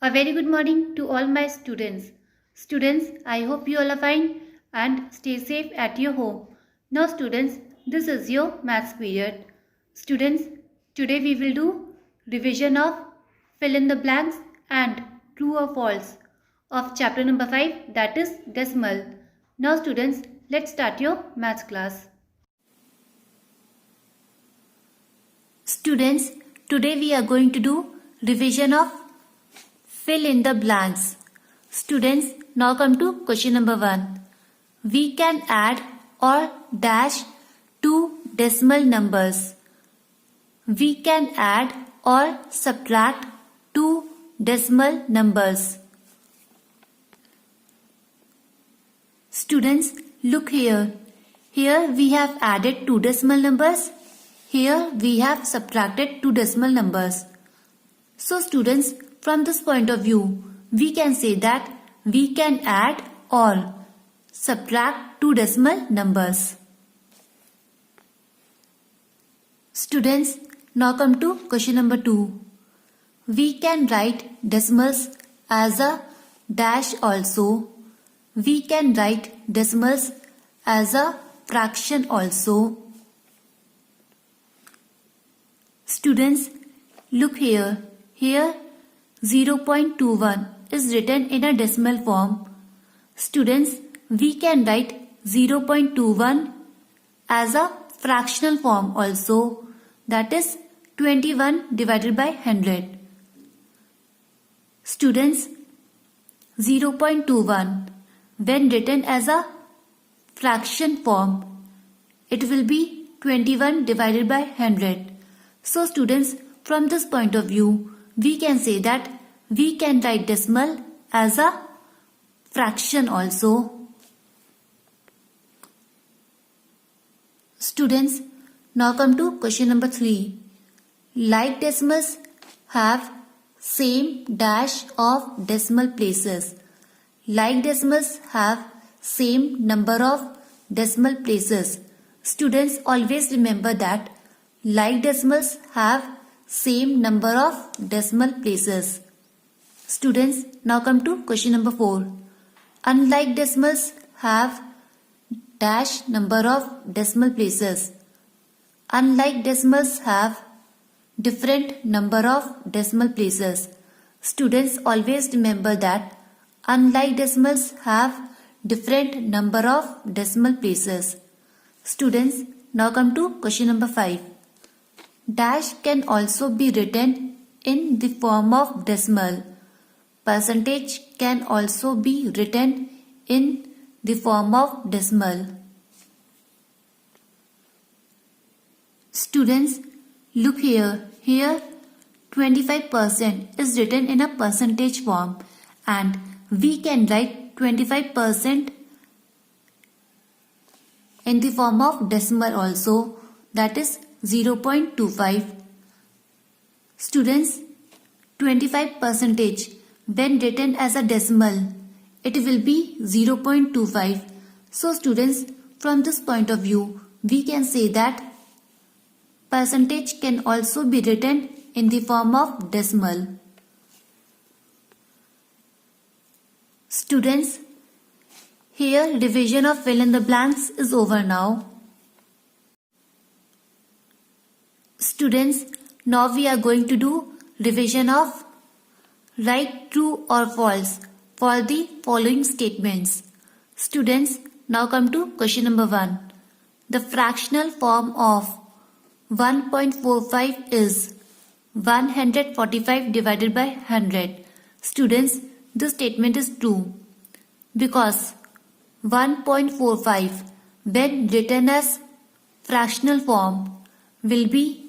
A very good morning to all my students. Students, I hope you all are fine and stay safe at your home. Now students, this is your maths period. Students, today we will do revision of fill in the blanks and true or false of chapter number 5, that is decimal. Now students, let's start your maths class. Students, today we are going to do revision of fill in the blanks. Students, now come to question number 1. We can add or dash two decimal numbers. We can add or subtract two decimal numbers. Students, look here. Here we have added two decimal numbers. Here we have subtracted two decimal numbers. So students, from this point of view, we can say that we can add or subtract two decimal numbers. Students, now come to question number 2. We can write decimals as a dash also. We can write decimals as a fraction also. Students, look here. Here 0.21 is written in a decimal form. Students, we can write 0.21 as a fractional form also, that is 21 divided by 100. Students, 0.21 when written as a fraction form, it will be 21 divided by 100. So students, from this point of view, we can say that we can write decimal as a fraction also. Students, now come to question number 3. Like decimals have same dash of decimal places. Like decimals have same number of decimal places. Students, always remember that like decimals have same number of decimal places. Students, now come to question number 4. Unlike decimals have dash number of decimal places. Unlike decimals have different number of decimal places. Students, always remember that unlike decimals have different number of decimal places. Students, now come to question number 5. Dash can also be written in the form of decimal. Percentage can also be written in the form of decimal. Students, look here. Here 25% is written in a percentage form and we can write 25% in the form of decimal also, that is 0.25. Students, 25% when written as a decimal, it will be 0.25. So students, from this point of view, we can say that percentage can also be written in the form of decimal. Students, here revision of fill in the blanks is over now. Students, now we are going to do revision of write true or false for the following statements. Students, now come to question number 1. The fractional form of 1.45 is 145 divided by 100. Students, this statement is true because 1.45 when written as fractional form will be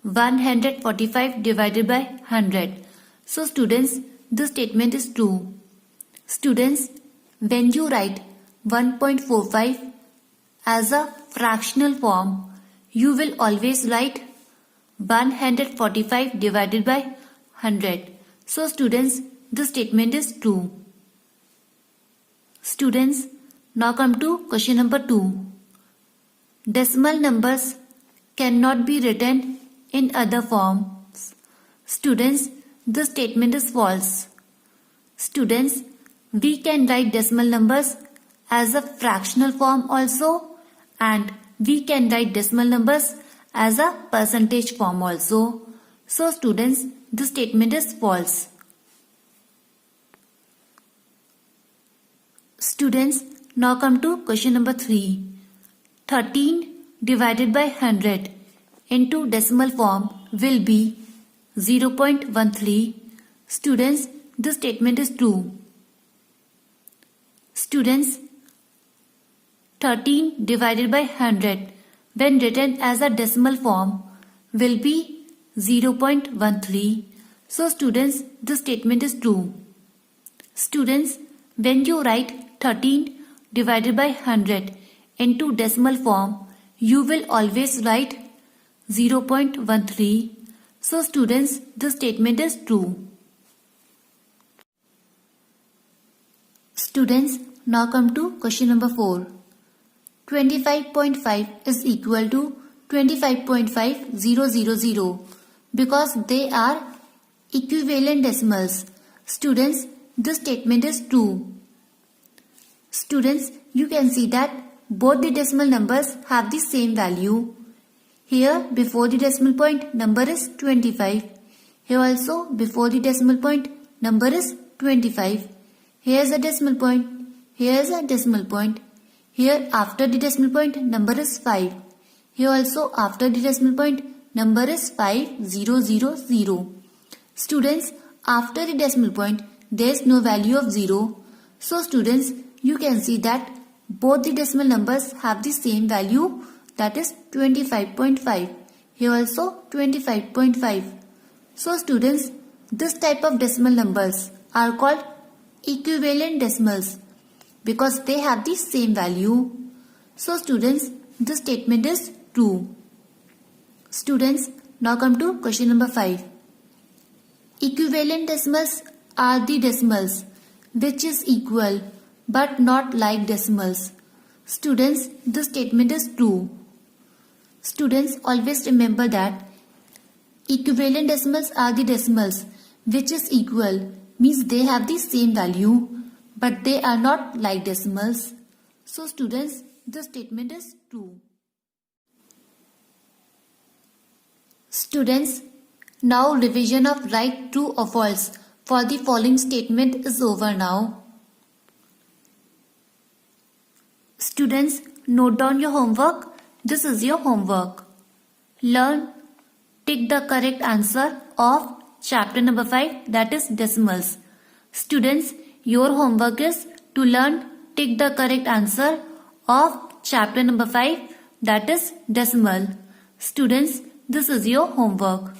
145 divided by 100. So students, this statement is true. Students, when you write 1.45 as a fractional form, you will always write 145 divided by 100. So students, this statement is true. Students, now come to question number 2. Decimal numbers cannot be written in other forms. Students, this statement is false Students, we can write decimal numbers as a fractional form also, and we can write decimal numbers as a percentage form also. So students, this statement is false. Students, now come to question number 3. 13 divided by 100 into decimal form will be 0.13. Students, this statement is true. Students, 13 divided by 100 when written as a decimal form will be 0.13. So students, this statement is true. Students, when you write 13 divided by 100 into decimal form, you will always write 0.13. So students, this statement is true. Students, now come to question number 4. 25.5 is equal to 25.5000 because they are equivalent decimals. Students, this statement is true. Students, you can see that both the decimal numbers have the same value. Here before the decimal point number is 25. Here also before the decimal point number is 25. Here is a decimal point. Here is a decimal point. Here after the decimal point number is 5. Here also after the decimal point number is 5000. Students, after the decimal point there is no value of 0. So students, you can see that both the decimal numbers have the same value, that is 25.5. Here also 25.5. So students, this type of decimal numbers are called equivalent decimals because they have the same value. So students, this statement is true. Students, now come to question number 5. Equivalent decimals are the decimals which is equal but not like decimals. Students, this statement is true. Students, always remember that equivalent decimals are the decimals which is equal, means they have the same value, but they are not like decimals. So students, this statement is true. Students, now revision of right, true or false for the following statement is over now. Students, note down your homework. This is your homework. Learn, tick the correct answer of chapter number 5, that is decimals. Students, your homework is to learn, tick the correct answer of chapter number 5, that is decimal. Students, this is your homework.